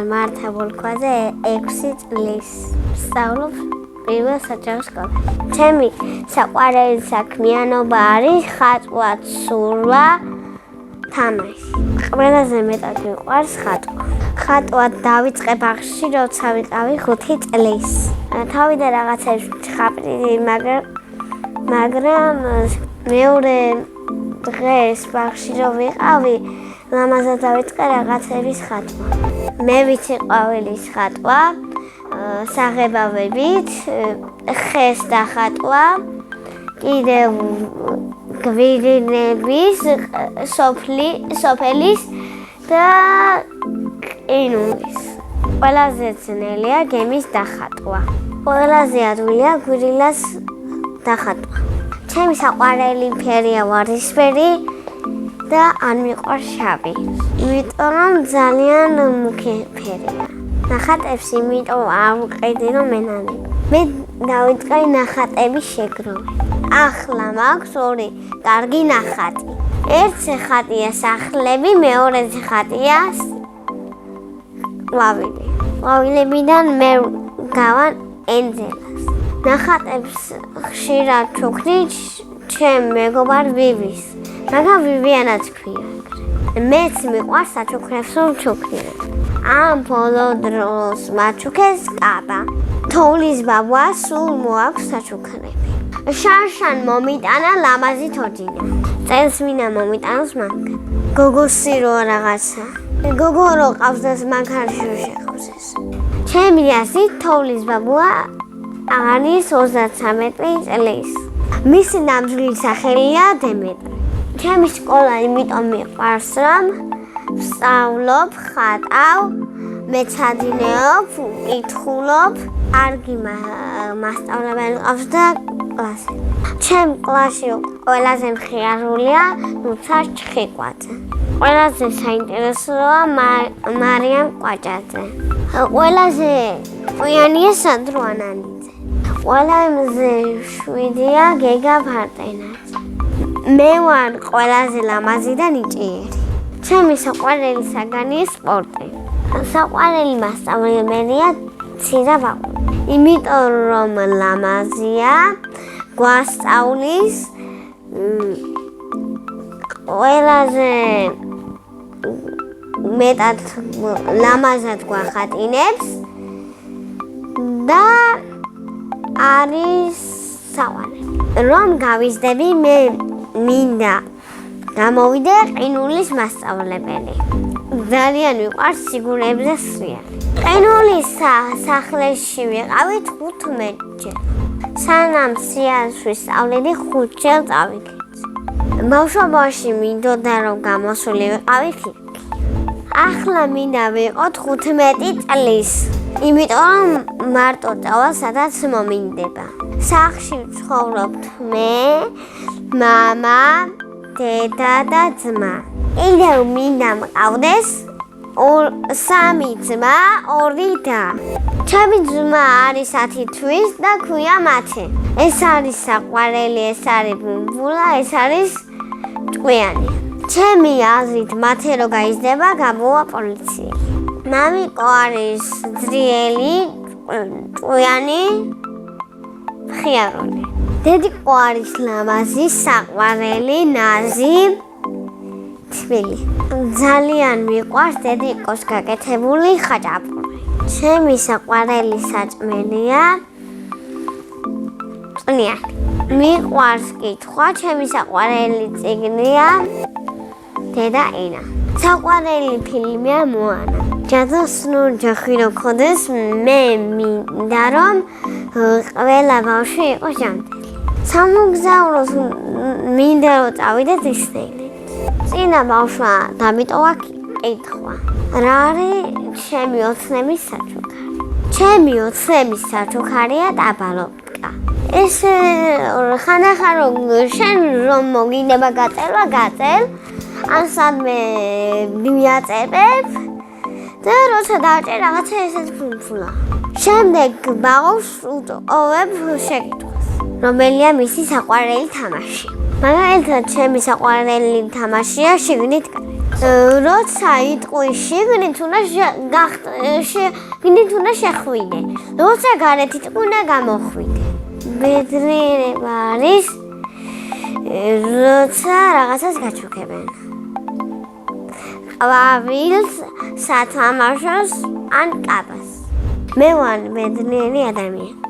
ვარ მართებულ ქვაზე 6 წლის. ვსწავლობ პირველ საჯარო სკოლაში. ჩემი საყვარელი საქმიანობა არის ხატვა, ცურვა, თამაში. ყველაზე მეტად მიყვარს ხატვა. ხატვა დავიწყე ბაღში, როცა ვიყავი 5 წლის. თავიდან რაღაცებს ჩხაპრიდი, მაგრამ მეორე დღეს ბაღში რო ვიყავი, ლამაზად დავიწყე რაღაცების ხატვა. მე ვიცი ყვავილის ხატვა, საღებავებით, ხეს დახატვა, კიდევ გვირინების, სოფელის და ყინულის. ყველაზე ძნელია გემის დახატვა. ყველაზე ადვილია გვირილას დახატვა. ჩემი საყვარელი ფერია ვარდისფერი და არ მიყვარს შავი. იმიტომ რომ ძალიან მუქი ფერია. ნახატებს იმიტომ არ ვყიდი რომ მენანი. მე დავიწყე ნახატების შეგროვა. ახლა მაქვს 2 კარგი ნახატი. ერთი ხატია სახლები, მეორეთი ხატია ყვავილი. ყვავილებიდან მე გავან ენძელას. ნახატებს ხშირად ჩუქნი ჩემ მეგობარ ვივის. მაგრამ ვივიანაც ქვია. მეც მიყვარს საჩუქრებს რომ ჩუქნიან. ამ ბოლო დროს მაჩუქეს კაბა. თოვლის ბაბუა სულ მოაქვს საჩუქრები. შარშან მომიტანა ლამაზი თოჯინა. წელს ვინა მომიტანოს მანქანა. გოგოსი რო რაღაცა. გოგო რო ყავს და მანქანაში რო შეყავს ეს. ჩემი აზრით თოვლის ბაბუა აღარის 33 წლის. მისი ნამდვილი სახელია დემეტრი. ჩემი სკოლა იმიტომ მიყვარს რომ ვსწავლობ, ხატავ, მეცადინეობ, ვკითხულობ, არგი მასწავლებელი ყავს და კლასი. ჩემ კლასში ყველაზე მხიარულია ნუცა ჩხიკვაძე. ყველაზე საინტერესოა მარიამ კვაჭაძე. ყველაზე ყვიანია სანდრო ანანიძე. ყველაზე შვიდია გეგა ფარტენაძე. მე ვარ ყველაზე ლამაზი და ნიჭიერი. ჩემი საყვარელი საგანია სპორტი. საყვარელი მასწავლებელია ცირა ბაყუ. იმიტომ რომ ლამაზია, გვასწავლის, ყველაზე მეტად ლამაზად გვახატინებს და არის საყვარელი. რომ გავიზრდები, მე მინდა გამოვიდე ყინულის მასწავლებელი. ძალიან მიყვარს სიგურებზე სრიალი. ყინულის სახლში ვიყავი 15-ჯერ. სანამ სრიალს ვისწავლიდი 5-ჯერ წავიკეცი. ბავშვობაში მინდოდა რომ გამოსული ვიყავი ფირკი. ახლა მინდა ვიყოთ 15 წლის. იმიტომ რომ მარტო წავა სადაც მომინდება. სახლში ვცხოვრობთ მე, მამა, დედა და ძმა. კიდევ მინდა მყავდეს 3 ძმა, 2 და. ჩემი ძმა არის 10 თვის და ქვია მათე. ეს არის საყვარელი, ეს არის ბუმბულა, ეს არის ჭკვიანი. ჩემი აზრით მათე რო გაიზრდება, გამოვა პოლიცია. მამიკო არის ძლიერი, ჭკვიანი, მხიარული. დედიკო არის ლამაზი, საყვარელი, ნაზი, თბილი. ძალიან მიყვარს დედიკოს გაკეთებული ხაჭაპური. ჩემი საყვარელი საჭმელია წვნიანი. მიყვარს კითხვა, ჩემი საყვარელი წიგნია დედა ენა. საყვარელი ფილმია მოანა. ჯადოსნურ ჯოხი რო ქონდეს, მე მინდა რომ ყველა ბავშვი იყოს ჟამთელი. სამოგზაუროს მინდა რომ წავიდე დისნეილენდში. წინა ბავშვმა დამიტოვა კითხვა. რა არის ჩემი ოცნების საჩუქარი? ჩემი ოცნების საჩუქარია ტაბალოტკა. ეს ხანდახან რომ შენ რომ მოგინდება გაწელვა, გაწელ, ან სადმე მიაწებებ და როცა დააჭერ რაღაცა ესეც ფულფულა. შემდეგ ბავშვს უტყოვებ შეკითხვას, რომელია მისი საყვარელი თამაში. მაგალითად, ჩემი საყვარელი თამაშია შიგნით კარი. როცა იტყვი შიგნით უნდა შეხვიდე. როცა გარეთ იტყვი უნდა გამოხვიდე. ბედნიერება არის როცა რაღაცას გაჩუქებენ. ყვავილს, სათამაშოს ან კაბას. მე ვარ ბედნიერი ადამიანი.